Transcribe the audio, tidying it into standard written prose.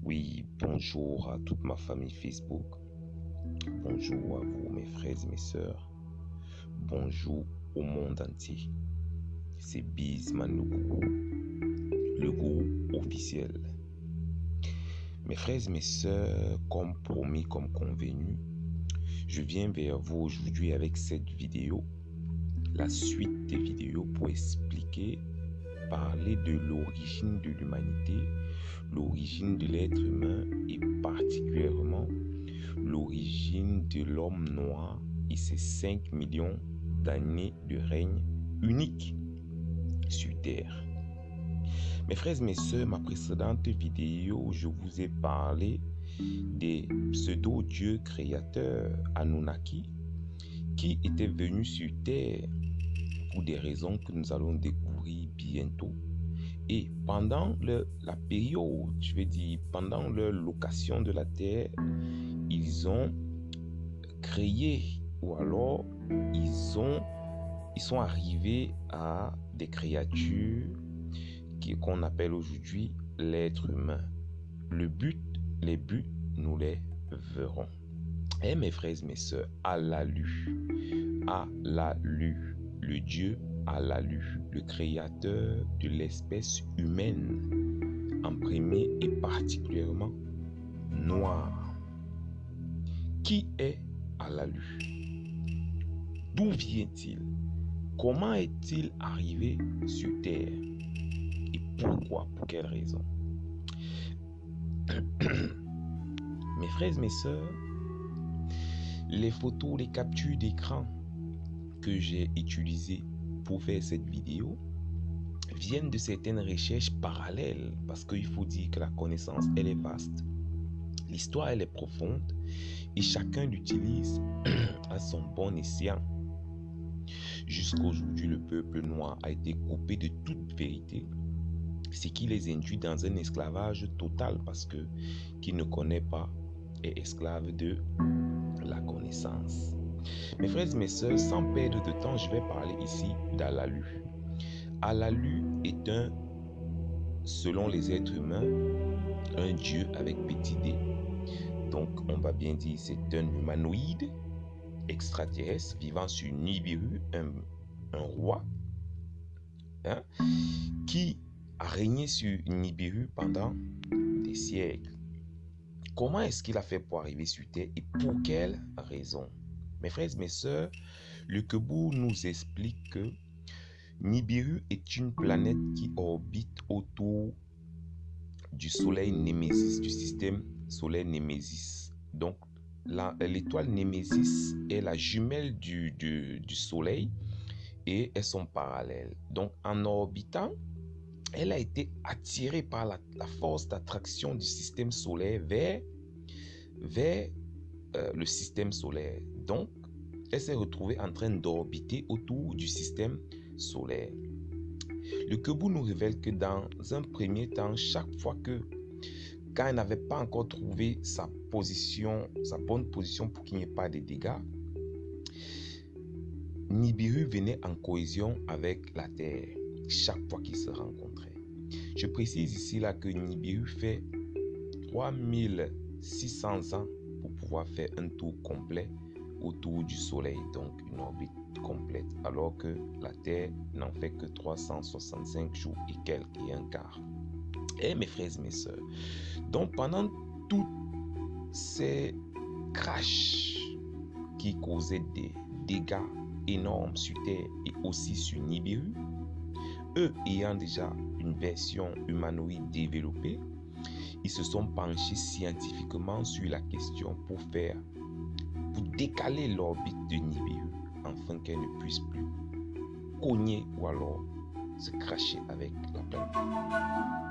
Oui, bonjour à toute ma famille Facebook. Bonjour à vous, mes frères et mes sœurs. Bonjour au monde entier. C'est Bisman le gourou officiel. Mes frères et mes sœurs, comme promis, comme convenu, je viens vers vous aujourd'hui avec cette vidéo, la suite des vidéos pour expliquer, parler de l'origine de l'humanité, l'origine de l'être humain et particulièrement l'origine de l'homme noir et ses 5 millions d'années de règne unique sur Terre. Mes frères et mes sœurs, ma précédente vidéo, je vous ai parlé des pseudo-dieux créateurs Anunnaki qui étaient venus sur Terre pour des raisons que nous allons découvrir bientôt. Et pendant la période, je vais dire, pendant leur location de la Terre, ils ont créé ou alors ils sont arrivés à des créatures qu'on appelle aujourd'hui l'être humain. Les buts, nous les verrons. Et mes frères et mes sœurs, Allalu, le Dieu Allalu, le créateur de l'espèce humaine, en premier et particulièrement noir. Qui est Allalu? D'où vient-il? Comment est-il arrivé sur Terre? Et pourquoi? Pour quelle raison? Mes frères et mes sœurs, les photos, les captures d'écran que j'ai utilisées pour faire cette vidéo viennent de certaines recherches parallèles, parce qu'il faut dire que la connaissance, elle est vaste, l'histoire, elle est profonde, et chacun l'utilise à son bon escient. Jusqu'à aujourd'hui, le peuple noir a été coupé de toute vérité, ce qui les induit dans un esclavage total, parce que qui ne connaît pas est esclave de la connaissance. Mes frères et mes sœurs, sans perdre de temps, je vais parler ici d'Allalu. Allalu est selon les êtres humains, un dieu avec petit d. Donc, on va bien dire c'est un humanoïde extraterrestre vivant sur Nibiru, un roi, qui a régné sur Nibiru pendant des siècles. Comment est-ce qu'il a fait pour arriver sur Terre et pour quelle raison? Mes frères et mes sœurs, le Kebou nous explique que Nibiru est une planète qui orbite autour du soleil Némésis, du système solaire Némésis. Donc, l'étoile Némésis est la jumelle du soleil et elles sont parallèles. Donc, en orbitant, elle a été attirée par la force d'attraction du système solaire vers le système solaire. Donc, elle s'est retrouvée en train d'orbiter autour du système solaire. Le Kebou nous révèle que dans un premier temps, chaque fois quand elle n'avait pas encore trouvé sa bonne position pour qu'il n'y ait pas de dégâts, Nibiru venait en cohésion avec la Terre chaque fois qu'ils se rencontraient. Je précise ici là que Nibiru fait 3600 ans pour pouvoir faire un tour complet autour du Soleil, donc une orbite complète, alors que la Terre n'en fait que 365 jours et quelques et un quart. Et mes frères et mes sœurs, donc pendant tous ces crashs qui causaient des dégâts énormes sur Terre et aussi sur Nibiru, eux ayant déjà une version humanoïde développée, ils se sont penchés scientifiquement sur la question pour décaler l'orbite de Nibiru afin qu'elle ne puisse plus cogner ou alors se cracher avec la planète.